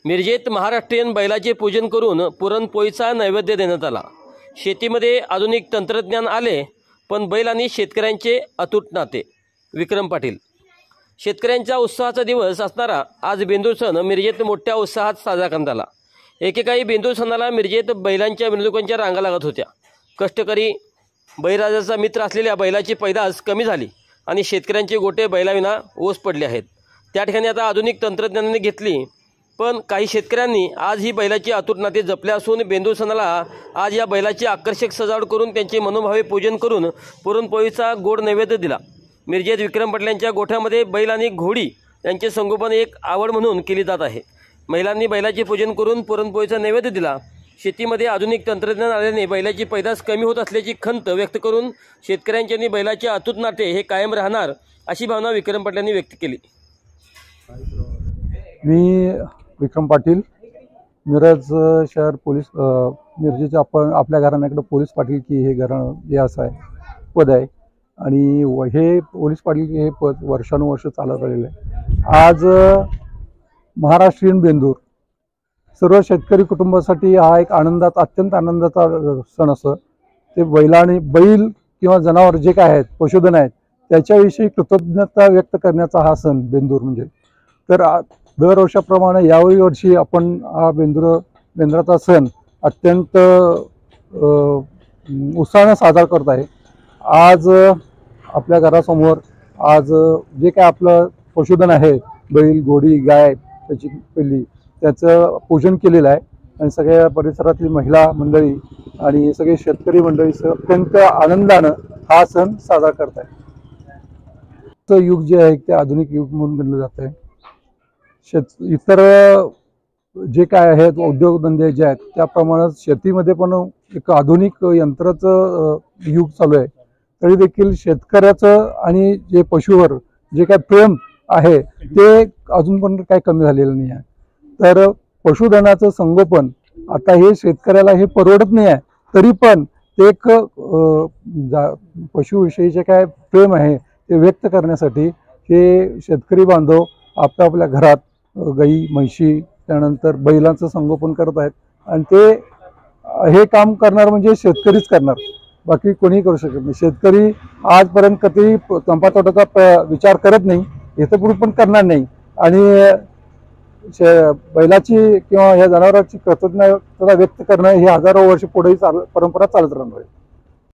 मिरजेत महाराष्ट्रीयन बैलाचे पूजन करून पुरणपोळीचा नैवेद्य देण्यात आला। शेतीमध्ये आधुनिक तंत्रज्ञान आले, पण बैल आणि शेतकऱ्यांचे अतूट नाते। विक्रम पाटील। शेतकऱ्यांचा उत्साहाचा दिवस असणारा आज बेंदूर सण मिरजेत मोठ्या उत्साहात साजरा करण्यात आला। एकेकाळी बेंदूर सणाला मिरजेत बैलांच्या मिरवणुकांच्या रांगा लागत होत्या। कष्टकरी बैलराजाचा मित्र असलेल्या बैलाची पैदास कमी झाली आणि शेतकऱ्यांचे गोटे बैलाविना ओस पडले आहेत। त्या ठिकाणी आता आधुनिक तंत्रज्ञानाने घेतली, पण काही शेतकऱ्यांनी आज ही बैलाची अतूट नाते जपले असून बेंदूर सणाला आज या बैलाची आकर्षक सजावट करून त्यांचे मनोभावे पूजन करून पुरणपोळीचा गोड नैवेद्य दिला। मिरजेत विक्रम पाटील यांच्या गोठ्यामध्ये बैल आणि घोडी यांचे संगोपन एक आवड म्हणून केली जात आहे। महिलांनी बैलाचे पूजन करून पुरणपोळीचा नैवेद्य दिला। शेतीमध्ये आधुनिक तंत्रज्ञान आल्याने बैलाची पैदास कमी होत असल्याची खंत व्यक्त करून शेतकऱ्यांच्या बैलाचे अतूट नाते हे कायम राहणार अशी भावना विक्रम पाटील यांनी व्यक्त केली। मी विक्रम पाटील, मिरज शहर पोलीस मिरजेचे आपण आपल्या घराण्याकडे पोलीस पाटील की हे घराणं हे असं आहे पद आहे आणि हे पोलीस पाटील हे पद वर्षानुवर्ष चालत आलेलं आहे। आज महाराष्ट्रीयन बेंदूर सर्व शेतकरी कुटुंबासाठी हा एक अत्यंत आनंदाचा सण असतो। ते बैल किंवा जनावर जे काय आहेत पशुधन आहेत त्याच्याविषयी कृतज्ञता व्यक्त करण्याचा हा सण बेंदूर म्हणजे। तर दरवर्षाप्रमाणे याही वर्षी आपण हा बेंद्राचा सण अत्यंत उत्साहाने साजरा करत आहे। आज आपल्या घरासमोर आज जे काय आपलं पशुधन आहे बैल घोडी गाय त्याची पिल्ली त्याचं पूजन केलेलं आहे आणि सगळ्या परिसरातील महिला मंडळी आणि सगळे शेतकरी मंडळी अत्यंत आनंदानं हा सण साजरा करत आहे। युग जे आहे ते आधुनिक युग म्हणून गणलं जात आहे। इतर जे काय आहेत उद्योगधंदे जे आहेत त्याप्रमाणे शेतीमध्ये पण एक आधुनिक यंत्राचं युग चालू आहे। तरी देखील शेतकऱ्याचं आणि जे पशुवर जे काय प्रेम आहे ते अजून पण काही कमी झालेलं नाही आहे। तर पशुधनाचं संगोपन आता हे शेतकऱ्याला हे परवडत नाही आहे, तरी पण ते एक पशुविषयीचे काय प्रेम आहे ते व्यक्त करण्यासाठी हे शेतकरी बांधव आपल्या घरात गाई म्हशी त्यानंतर बैलांचं संगोपन करत आहेत आणि ते हे काम करणार म्हणजे शेतकरीच करणार, बाकी कोणी करू शकत नाही। शेतकरी आजपर्यंत कधी तंबाखूचा विचार करत नाही, इथं पुढे पण करणार नाही आणि बैलाची किंवा या जनावरांची कृतज्ञता व्यक्त करणं ही हजारो वर्ष पुढेही परंपरा चालत राहणार आहे।